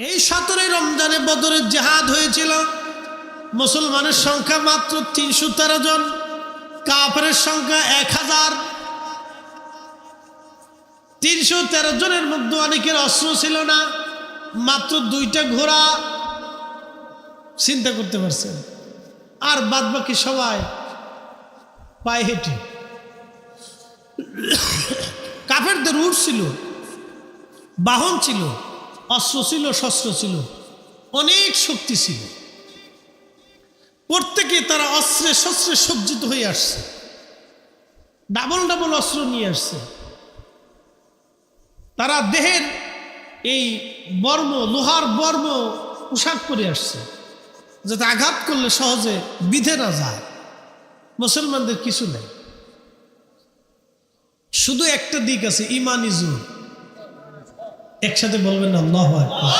এই 17 রমজানে বদরের জিহাদ হয়েছিল। মুসলমানের সংখ্যা মাত্র 313 জন, কাফেরের সংখ্যা 1000। 313 জনের মধ্যে অনেকের অস্ত্র ছিল না, মাত্র 2টা ঘোড়া, চিন্তা করতে পারছেন। আর বাদ বাকি সবাই পায়ে হেঁটে। কাফেরদের উট ছিল, বাহন ছিল, অস্ত্র ছিল, শস্ত্র ছিল, অনেক শক্তি ছিল। প্রত্যেকে তারা অস্ত্রে শস্ত্রে সজ্জিত হয়ে আসছে, ডাবল ডাবল অস্ত্র নিয়ে আসছে। তারা দেহের এই বর্ম, লোহার বর্ম পোশাক পরে আসছে, যাতে আঘাত করলে সহজে বিধে না যায়। মুসলমানদের কিছু নেই, শুধু একটা দিক আছে, ইমানি জোর। একসাথে বলবেন আল্লাহু আকবার।